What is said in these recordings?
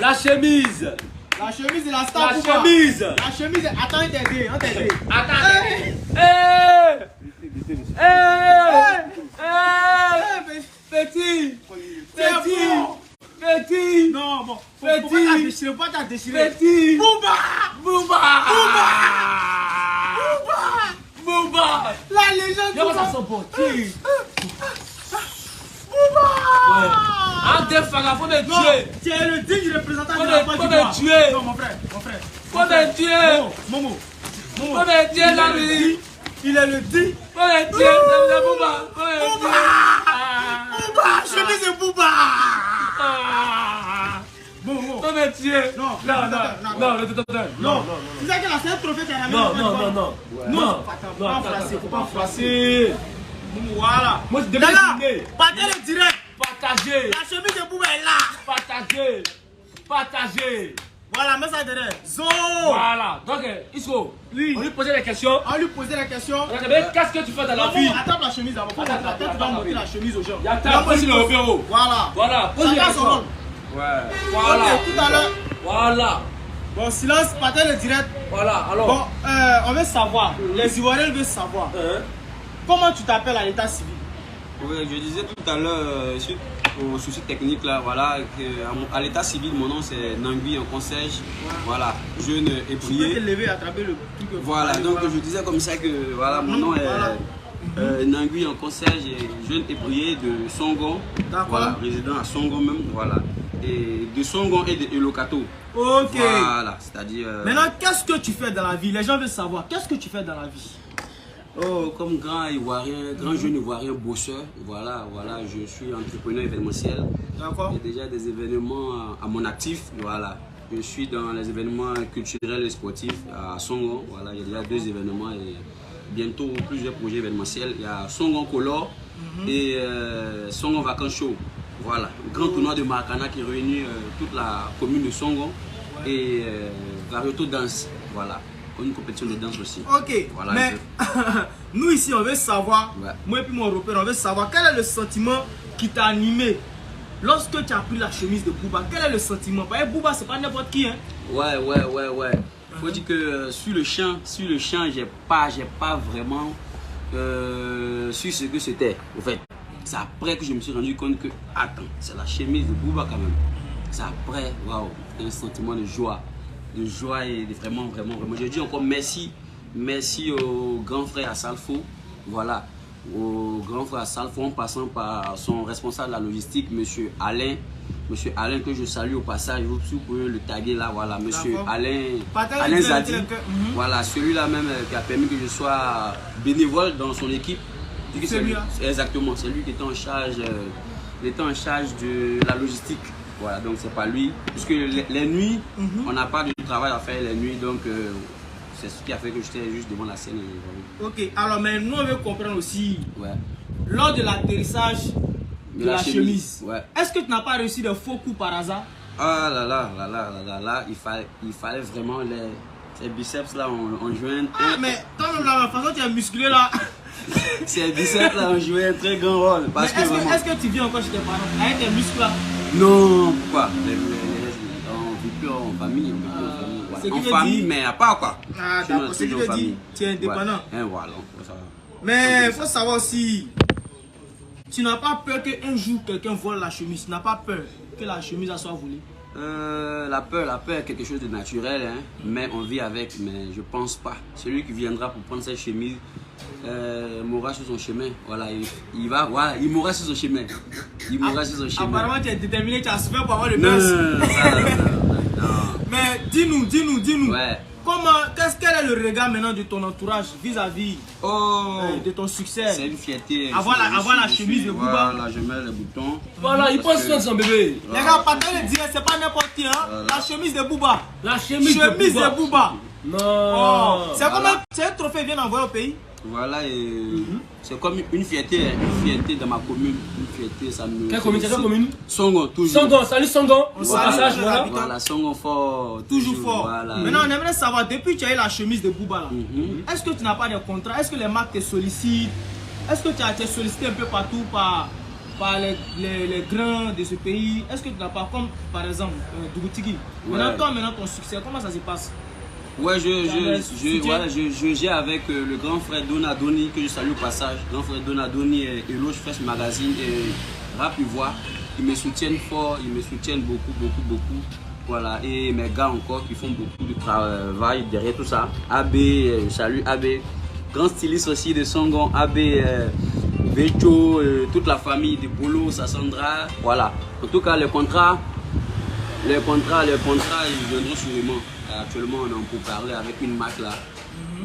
La chemise. La chemise et la star. La chemise. La chemise. Attends, on t'aide. Attends. Petit. Petit. Non, bon. Petit. Faut pas déchirer. Petit. Bouba. La légende. Yo, ça sent bon. Bouba. Ouais. En défagant, faut me tuer. Tu es le digne représentant de Faut la voix du me tuer. Non, mon frère. Faut me tuer. Momo. Faut me tuer, l'ami. Il est le digne. Faut me tuer, c'est Bouba. Faut me tuer. Bouba. Chemise et Bouba. Bon. Faut me tuer. Non. Tu sais que là, c'est un trophée qui a ramené. Non. Faut pas froisser. Voilà. Moi, je devais Dada, partez le direct. partager. La chemise de Bouba est là. Partager. Voilà, mets ça derrière. Zo. Voilà. Donc, Isco, Oui. on lui posait des questions. On lui posait la question. Qu'est-ce que tu fais dans la vie? Attrape la chemise avant. Attends, Tu vas monter la chemise aux gens. Il y a ta pose le repéro. Voilà. Pose les Chacun son rôle. questions. Ouais. Ok, tout à l'heure. Voilà. Bon, silence, partez le direct. Voilà. Alors. Bon, on veut savoir. Les Ivoiriens veulent savoir. Comment tu t'appelles à l'état civil? Oui, je disais tout à l'heure, suite au souci technique là, voilà, à l'état civil, mon nom c'est Nangui en Conseil, voilà, jeune Tu peux te ébrié. lever, attraper le truc. Voilà, donc je disais comme ça que voilà, mon nom est Nangui en Conseil, jeune ébrié de Songon, voilà, résident à Songon même, voilà, et de Songon et de Elokato. Ok. Voilà, c'est-à-dire. Maintenant, qu'est-ce que tu fais dans la vie? Les gens veulent savoir. Qu'est-ce que tu fais dans la vie? Oh, comme grand Ivoirien, grand jeune Ivoirien bosseur, voilà, je suis entrepreneur événementiel. D'accord. J'ai déjà des événements à mon actif, voilà. Je suis dans les événements culturels et sportifs à Songon, voilà, il y a déjà 2 événements et bientôt plusieurs projets événementiels. Il y a Songon Color et Songon Vacances Show, voilà. Grand tournoi de Maracana qui réunit toute la commune de Songon et Varioto Danse, voilà. Une compétition de danse aussi. Ok, voilà, mais nous ici on veut savoir, ouais. Moi et puis mon repère, on veut savoir quel est le sentiment qui t'a animé lorsque tu as pris la chemise de Bouba. Quel est le sentiment? Parce que Bouba c'est pas n'importe qui, hein. Ouais. Faut dire que sur le champ, j'ai pas vraiment su ce que c'était. Au fait, c'est après que je me suis rendu compte que attends, c'est la chemise de Bouba quand même. C'est après, waouh, un sentiment de joie et vraiment. Je dis encore merci au grand frère Assalfo, voilà, au grand frère Assalfo en passant par son responsable de la logistique, monsieur Alain que je salue au passage, vous pouvez le taguer là, voilà, monsieur Alain Zadi, voilà, celui-là même qui a permis que je sois bénévole dans son équipe. Exactement, c'est lui qui était en charge de la logistique. Voilà, donc c'est pas lui. Puisque les nuits, on n'a pas de travail à faire les nuits, donc c'est ce qui a fait que j'étais juste devant la scène. Ok, alors mais nous on veut comprendre aussi, ouais. Lors de l'atterrissage de la chemise, ouais. Est-ce que tu n'as pas réussi de faux coups par hasard? Ah là, il fallait vraiment ces biceps là on jouait mais toi-même la façon tu es musclé là. Ces biceps là on jouait un très grand rôle. Est-ce que tu vis encore chez tes parents avec tes muscles là? Non, pourquoi? On vit plus en famille, ouais. En famille, mais à part quoi. Ah d'accord, c'est ce que tu dis, tu es indépendant. Ouais. Voilà, ça va. Mais il faut savoir aussi, tu n'as pas peur qu'un jour quelqu'un vole la chemise, tu n'as pas peur que la chemise soit volée? La peur est quelque chose de naturel, hein, mais on vit avec, mais je pense pas. Celui qui viendra pour prendre cette chemise mourra sur son chemin. Voilà, il mourra sur son chemin. Apparemment, tu es déterminé, tu as souffert pour avoir le buzz. Non. Mais dis-nous. Ouais. Quel est le regard maintenant de ton entourage vis-à-vis de ton succès? C'est une fierté. Avoir la chemise de Bouba. Voilà, je mets les boutons. Voilà, il pense soin de son bébé. Les gars, partagez le direct, c'est pas n'importe qui, hein. La chemise de Bouba. La chemise de Bouba. Non. C'est comme un trophée vient d'envoyer au pays. Voilà, et c'est comme une fierté dans ma commune. Une fierté, ça me. Quelle commune? Songon, toujours. Songon, salut Songon. Voilà, Songon fort. Toujours fort. Voilà. Maintenant, on aimerait savoir, depuis que tu as eu la chemise de Bouba, là, est-ce que tu n'as pas de contrat? Est-ce que les marques te sollicitent? Est-ce que tu as été sollicité un peu partout par par les grands de ce pays? Est-ce que tu n'as pas, comme par exemple Dougoutigi, maintenant ton succès, comment ça se passe? Ouais, je gère avec le grand frère Donadoni, que je salue au passage. Grand frère Donadoni et Eloge Fresh Magazine et Rap Ivoire. Ils me soutiennent fort, ils me soutiennent beaucoup. Voilà, et mes gars encore qui font beaucoup de travail derrière tout ça. AB, salut AB. Grand styliste aussi de Songon, AB, Vecho, toute la famille de Polo, Sassandra. Voilà. En tout cas, les contrats, ils viendront sûrement. Actuellement, on est en pour parler avec une marque là.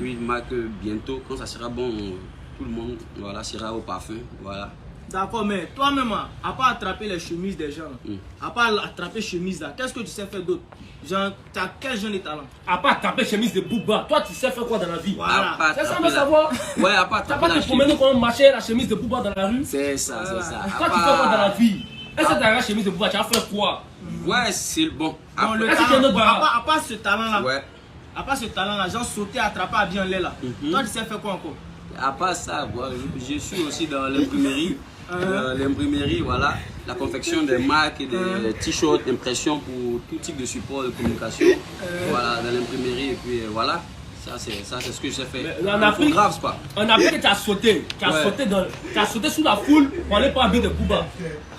Une marque bientôt. Quand ça sera bon, tout le monde voilà, sera au parfum. Voilà. D'accord, mais toi-même, à part attraper les chemises des gens, à part attraper les chemises là, qu'est-ce que tu sais faire d'autre? Genre, tu as quel genre de talent? À part attraper les chemises de Booba, toi tu sais faire quoi dans la vie? Voilà. C'est ça, on veut savoir. Ouais, à part t'as pas te promener comment marcher la chemise de Booba dans la rue? C'est ça, c'est ça. Toi tu fais quoi dans la vie? Est-ce que tu as la chemise de Booba, tu as fait quoi? Ouais, c'est bon. Non, le Est-ce talent, qu'il y a un autre barrage? à part ce talent-là, Ouais. à part ce talent-là, genre sauter, attraper à bien l'air là. Toi, tu sais faire quoi encore? À part ça, je suis aussi dans l'imprimerie. L'imprimerie, voilà. La confection des marques et des t-shirts, impression pour tout type de support de communication. Voilà, dans l'imprimerie. Et puis voilà. Ça, c'est ce que je sais faire. En Afrique, grave, pas. En Afrique, tu as sauté. Tu as sauté sous la foule pour aller pas habiller de Booba.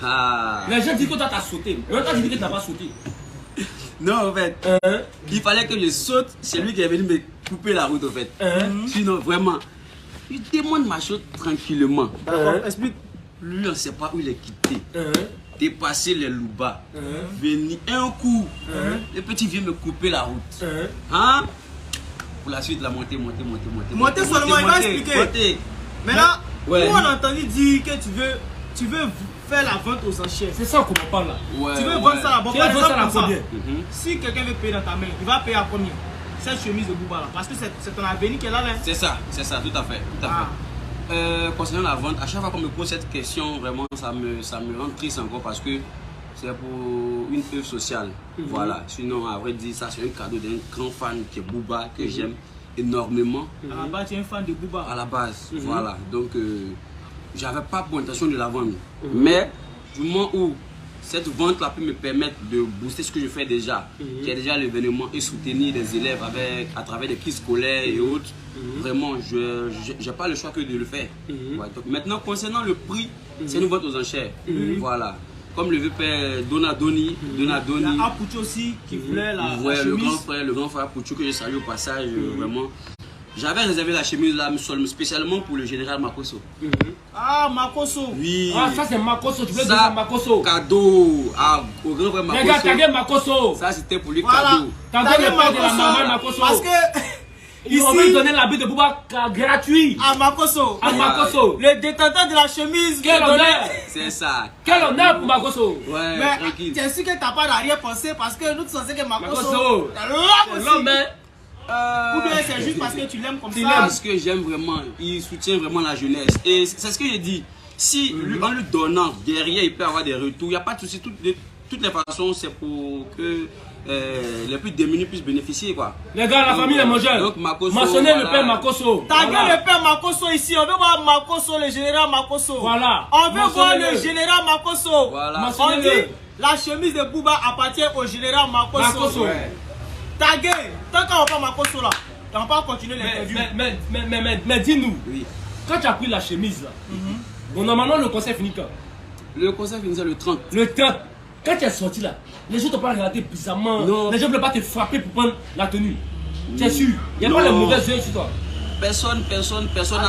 Ah. Les gens disent que toi, tu as sauté. Mais toi, tu dis que tu n'as pas sauté. Non, en fait, il fallait que je saute. C'est lui qui est venu me couper la route, en fait. Sinon, vraiment, il demande ma chose tranquillement. Explique. Lui, on ne sait pas où il est quitté. Dépasser les loupas. Venir un coup. Le petit vient me couper la route. Hein? Pour la suite, la montée. Monter seulement, il va expliquer. Maintenant, nous on a entendu dire que tu veux faire la vente aux enchères. C'est ça qu'on parle là. Ouais, tu veux vendre ça là-bas. Tu veux vendre ça là combien? Si quelqu'un veut payer dans ta main, il va payer à combien? Cette chemise de Booba là. Parce que c'est ton avenir qu'elle a là. C'est ça, tout à fait. Concernant la vente, à chaque fois qu'on me pose cette question, vraiment, ça me rend triste encore parce que c'est pour une œuvre sociale. Voilà. Sinon, à vrai dire, ça c'est un cadeau d'un grand fan qui est Booba, que j'aime énormément. À la base, tu es un fan de Booba. À la base, voilà. Donc, j'avais pas pour intention de la vendre. Mais, du moment où cette vente-là peut me permettre de booster ce que je fais déjà, qui est déjà l'événement et soutenir des élèves à travers des kits scolaires et autres, vraiment, je n'ai pas le choix que de le faire. Ouais, donc, maintenant, concernant le prix, c'est une vente aux enchères. Voilà. Comme le vieux père Donadoni. Il y a Apoucho aussi qui voulait la chemise. Le grand frère Apoucho que je salue au passage, vraiment. J'avais réservé la chemise là spécialement pour le général Makosso. Ah, Makosso. Oui. Ah, ça c'est Makosso, tu veux dire Makosso. Cadeau au grand frère Makosso. Regarde, t'as gagné Makosso. Ça c'était pour lui, voilà. cadeau. T'as gagné le père de la maman Makosso. Parce que ils ont même donné l'habit de Booba gratuit. À Makosso. À Makosso. Le détenteur de la chemise. Quel honneur. C'est ça. Quel honneur pour Makosso. Ouais, mais tranquille. Tu es sûr que t'as pas d'arrière-pensée parce que nous pensons que Makosso. C'est l'homme hein. Ou bien c'est juste parce que tu l'aimes comme ça? Parce que j'aime vraiment, il soutient vraiment la jeunesse. Et c'est ce que j'ai dit. Si en lui donnant derrière, il peut avoir des retours, il n'y a pas de souci. Toutes les façons, c'est pour que les plus démunis puissent bénéficier, quoi. Les gars, la famille est mangeurs. Donc Makosso, mentionnez voilà. le père Makosso. T'as bien le père Makosso ici. On veut voir Makosso, le général Makosso. Voilà. On veut voir le général Makosso. Voilà. On dit la chemise de Booba appartient au général Makosso. Ouais. Tagué, tant qu'on va pas Makosso là, on va pas continuer l'interview. Mais dis-nous, Oui. quand tu as pris la chemise là, bon, normalement le concert finit quand? Le concert finissait le 30. Le 30. Quand tu es sorti là, les gens t'ont pas regardé bizarrement. Non. Les gens ne veulent pas te frapper pour prendre la tenue. Tu es sûr? Il n'y a pas les mauvaises yeux sur toi. Personne n'a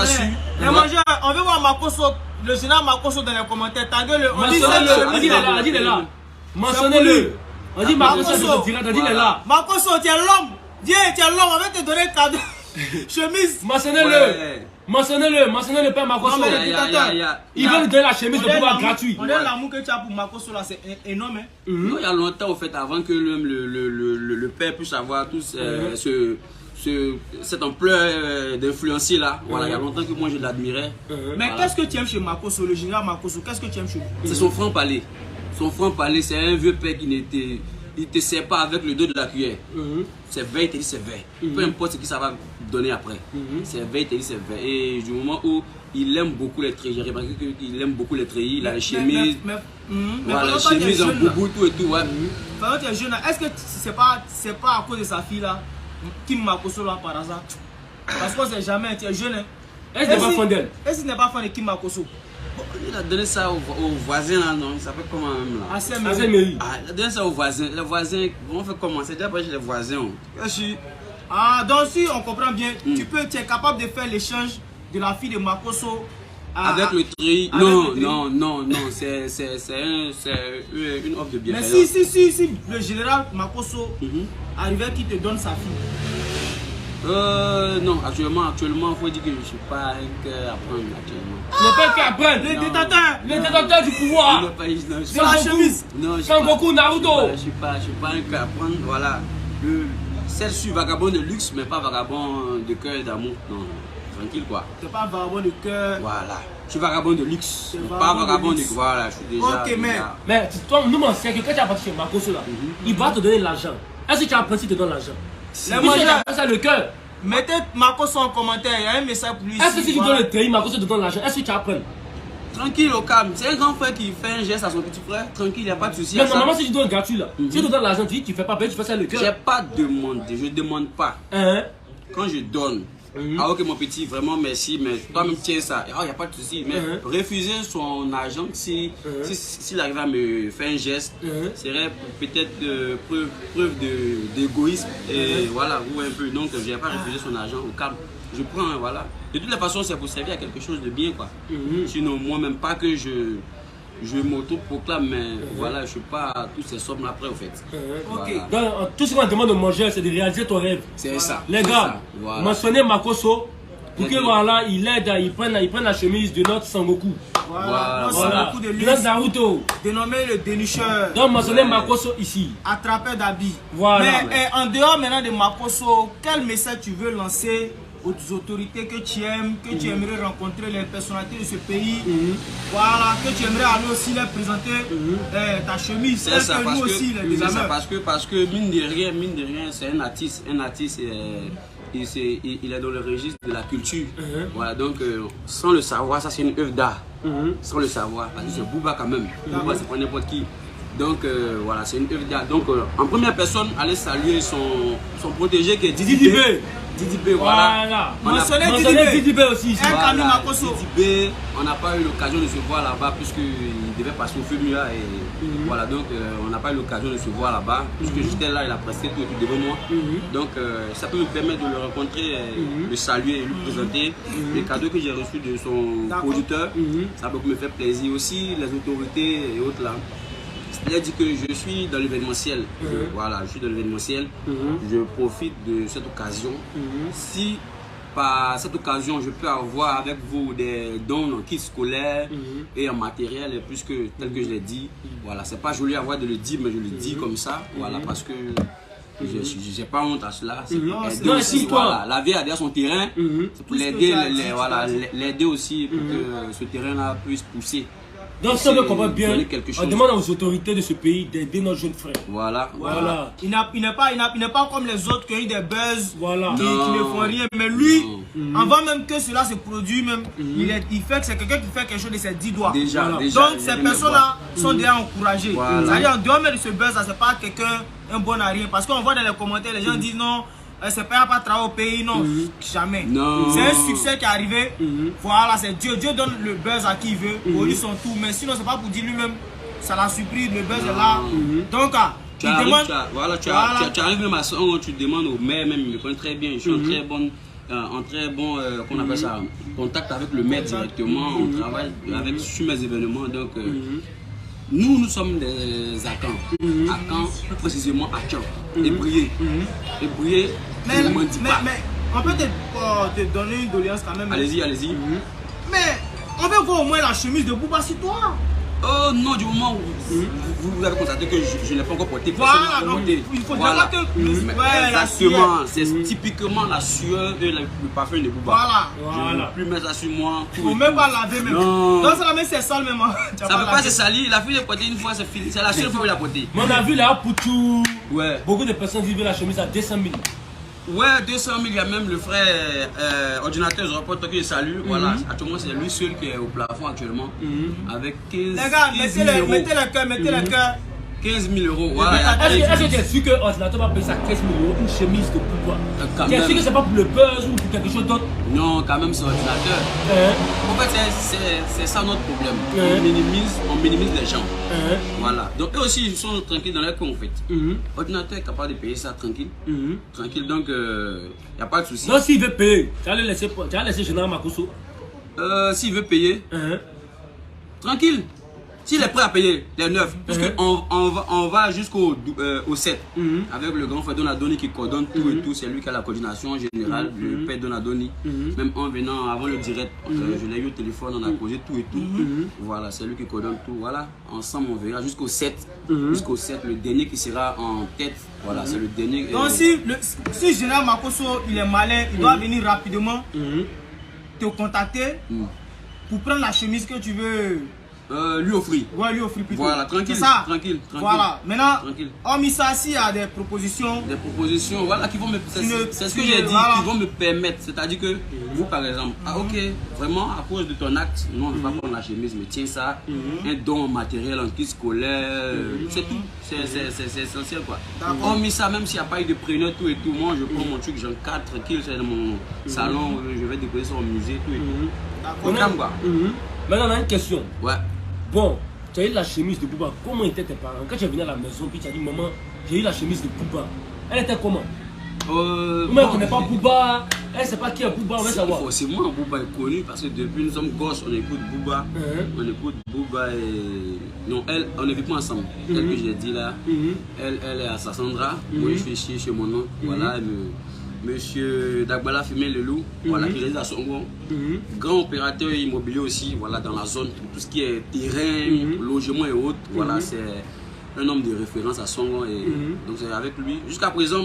su. Les mangeurs, on veut voir Makosso, le général Makosso dans les commentaires. Tagué, on dit Mentionnez-le. On dit il est là. Mentionnez-le. On dit Makosso, on dit il est là. Makosso, tu es l'homme. Viens, tu es l'homme, on va te donner un cadeau. Chemise. Mentionnez-le. Mentionnez le père Makosso. Il veut lui donner la chemise de pouvoir gratuit. On a l'amour que tu as pour Makosso là, c'est énorme. Non, il y a longtemps, au fait, avant que le père puisse avoir tout cette ampleur d'influencier là. Voilà, il y a longtemps que moi je l'admirais. Mais qu'est-ce que tu aimes chez Makosso, le général Makosso? Qu'est-ce que tu aimes chez lui? C'est son franc-parler. Son franc-parler, c'est un vieux père qui n'était. Il te sert pas avec le dos de la cuillère. C'est vrai, il te dit c'est vrai. Peu importe ce que ça va donner après. C'est vrai, il te dit c'est vrai. Et du moment où il aime beaucoup les treillis. J'ai remarqué qu'il aime beaucoup les treillis. Il a les chemises. Voilà, les chemises en boubou, tout et tout. Ouais. Pendant que tu es jeune, est-ce que c'est pas à cause de sa fille là, Kim Makosso là par hasard? Parce qu'on sait jamais, tu es jeune. Hein. Est-ce que tu n'es pas fan d'elle? Est-ce que tu n'es pas fan de Kim Makosso? Il a donné ça au voisin là, non? Il s'appelle comment même là? Asemeri. Ah, il a donné ça au voisin. Les voisins, on fait comment? C'est déjà pas chez les voisins. Ah, donc si on comprend bien, tu es capable de faire l'échange de la fille de Makosso avec le treillis. Non, c'est une offre de bienfaisance. Mais si le général Makosso arrivait qui te donne sa fille. Non, actuellement, il faut dire que je ne suis pas un cœur à prendre actuellement. Tu n'es pas un cœur à prendre. Les détenteurs du pouvoir. C'est la chemise. Non, Sangoku, Naruto. Je ne suis pas un cœur à prendre. Voilà. Celle-ci, vagabond de luxe, mais pas vagabond de cœur d'amour. Non, tranquille quoi. Tu n'es pas vagabond de cœur. Voilà. Je suis vagabond de luxe, mais pas vagabond de... Voilà, je suis déjà... Ok, mais toi, nous, on sait que quand tu as parti chez Makosso là, il va te donner l'argent. Est-ce que tu as apprécié de te donner l'argent? C'est le cœur. Mettez Makosso en commentaire, il y a un message pour lui. Est-ce que si tu donnes le treillis, Makosso te donne l'argent, est-ce que tu apprends? Tranquille au calme, c'est un grand frère qui fait un geste à son petit frère, tranquille, il n'y a pas de souci. Mais normalement, si tu donnes gratuit là, si tu donnes l'argent, tu dis tu fais pas payer, tu fais ça le cœur. J'ai pas demandé, je demande pas. Quand je donne, ah ok mon petit, vraiment merci, mais toi-même tiens ça, il n'y a pas de souci. Mais refuser son argent, s'il arrive à me faire un geste, serait peut-être preuve d'égoïsme, et voilà, ou un peu. Donc je n'ai pas refusé son argent au calme. Je prends, voilà. De toutes les façons, c'est pour servir à quelque chose de bien, quoi. Sinon, moi-même, pas que je m'auto-proclame, mais voilà, je ne suis pas à toutes ces sommes après, au fait. Voilà. Donc, tout ce qu'on demande de manger, c'est de réaliser ton rêve. C'est ça. Les gars, voilà. mentionnez Makosso pour que voilà, il aide, il prenne la chemise de notre Sangoku. Voilà. Sangoku de notre Naruto. Dénommé le dénicheur. Donc, mentionnez Makosso ici. Attrapeur d'habits. Voilà. Mais en dehors maintenant de Makosso, quel message tu veux lancer aux autorités que tu aimes, que tu aimerais rencontrer les personnalités de ce pays, voilà, que tu aimerais aller aussi leur présenter ta chemise, c'est ça, que nous aussi les parce que mine de rien, c'est un artiste, il est dans le registre de la culture, voilà, donc sans le savoir, ça c'est une œuvre d'art, sans le savoir, parce que c'est Booba quand même, Booba c'est pas n'importe qui. Donc voilà, c'est une œuvre d'art. Donc en première personne, allez saluer son protégé qui est Didi Bébé. Didi B, voilà. Mentionnez Didi B aussi ici. Voilà, Didi B, on n'a pas eu l'occasion de se voir là-bas puisqu'il devait passer au FEMUA et voilà, donc on n'a pas eu l'occasion de se voir là-bas puisque j'étais là, il a presté tout devant moi. Donc ça peut me permettre de le rencontrer, de saluer et lui présenter les cadeaux que j'ai reçus de son producteur. Ça peut me faire plaisir aussi, les autorités et autres là. Il a dit que je suis dans l'événementiel. Voilà, je suis dans l'événementiel. Je profite de cette occasion. Si par cette occasion, je peux avoir avec vous des dons en kit scolaire et en matériel, puisque tel que je l'ai dit, voilà, c'est pas joli à voir de le dire, mais je le dis comme ça, voilà, parce que je n'ai pas honte à cela. Non, si voilà, la vie a derrière son terrain, c'est pour l'aider aussi pour que ce terrain-là puisse pousser. Donc si on comprend bien, on demande aux autorités de ce pays d'aider nos jeunes frères. Voilà. Il n'est pas comme les autres qui ont eu des buzz, voilà, qui ne font rien. Mais lui, avant même que cela se produise, même, il fait que c'est quelqu'un qui fait quelque chose de ses 10 doigts. Déjà, donc ces personnes-là sont déjà encouragées. Voilà. C'est-à-dire en dehors de ce buzz-là, c'est pas quelqu'un un bon à rien. Parce qu'on voit dans les commentaires, les gens disent non. C'est pas travailler au pays, non, jamais. C'est un succès qui est arrivé. Voilà, c'est Dieu. Dieu donne le buzz à qui il veut, pour lui son tour. Mais sinon, c'est pas pour dire lui-même, ça l'a surpris, le buzz est là. Donc, tu arrives même à ça, tu demandes au maire, même, il me connaît très bien. Je suis en très bon, qu'on appelle ça, contact avec le maire directement. On travaille sur mes événements. Donc, nous sommes des Akans. Akans, plus précisément Akan. Et Brié. Mais on peut te donner une doléance quand même. Allez-y. Mais on veut voir au moins la chemise de Booba sur toi. Oh non, du moment où vous avez constaté que je ne l'ai pas encore porté. Voilà, donc il faut déjà que... Exactement, c'est typiquement la sueur et le parfum de Booba. Voilà. Je ne veux plus mettre ça sur moi. Il ne faut même pas laver même. Donc ça la met c'est sale même. Ça ne peut pas se salir, la fille l'a porté une fois, c'est fini. C'est la seule fois qu'il l'a porté. On a vu là, pour tout. Ouais. Beaucoup de personnes vivent la chemise à 200 000. Ouais, 200 000, il y a même le frère ordinateur, je reporte que je salue. Voilà, actuellement, c'est lui seul qui est au plafond actuellement. Avec 15 000 Les gars, mettez le cœur, mettez le cœur. 15 000 euros. Voilà. Est-ce que tu es sûr que l'ordinateur va payer ça 15 000 euros, une chemise de pouvoir? Tu es sûr que c'est pas pour le buzz ou pour quelque chose d'autre? Non, quand même, c'est ordinateur. En fait, c'est ça notre problème. On minimise les gens. Voilà. Donc, eux aussi, ils sont tranquilles dans leur coin, en fait. L'ordinateur est capable de payer ça tranquille. Tranquille, donc, il n'y a pas de souci. Non, s'il veut payer, tu vas laisser Général Makosso. S'il veut payer, tranquille. S'il est prêt à payer les 9, puisqu'on va jusqu'au 7, avec le grand frère Donadoni qui coordonne tout et tout, c'est lui qui a la coordination générale, le père Donadoni. Même en venant avant le direct, je l'ai eu au téléphone, on a causé tout et tout. Voilà, c'est lui qui coordonne tout. Voilà, ensemble on verra jusqu'au 7. Jusqu'au 7, le dernier qui sera en tête. Voilà, c'est le dernier. Donc si Général Makosso il est malin, il doit venir rapidement te contacter pour prendre la chemise que tu veux. Lui offrir. Ouais, lui offrir plutôt. Voilà, tranquille. Ça. Tranquille. Voilà, maintenant, hormis ça, s'il y a des propositions. Des propositions, voilà, qui vont me. C'est ce que j'ai dit, qui vont me permettre. C'est-à-dire que vous, par exemple, ok, vraiment, à cause de ton acte, non, on ne va pas prendre la chemise, mais tiens ça, un don matériel, un kit scolaire, c'est tout. C'est essentiel, quoi. Hormis ça, même s'il n'y a pas eu de preneur, tout et tout, moi, je prends mon truc, j'encadre tranquille, c'est dans mon salon, je vais décorer sur mon musée, tout et tout. D'accord. Quoi. Maintenant, on a une question. Ouais. Bon, tu as eu la chemise de Bouba. Comment étaient tes parents? Quand tu es venu à la maison, puis tu as dit, maman, j'ai eu la chemise de Bouba. Elle était comment? Vous ne connaissez pas Bouba. Elle ne sait pas qui est Bouba, on va savoir. Forcément, Bouba est connu parce que depuis nous sommes gosses, on écoute Bouba. On écoute Bouba et. Non, elle, on ne vit pas ensemble. Telle que je l'ai dit là. Elle est à Sassandra. Moi, je suis ici chez mon nom. Voilà, Monsieur Dagbala Fumé Le Loup, voilà, qui réside à Songon. Grand opérateur immobilier aussi, voilà, dans la zone, tout ce qui est terrain, logement et autres. Voilà, c'est un homme de référence à Songon. Et donc c'est avec lui. Jusqu'à présent,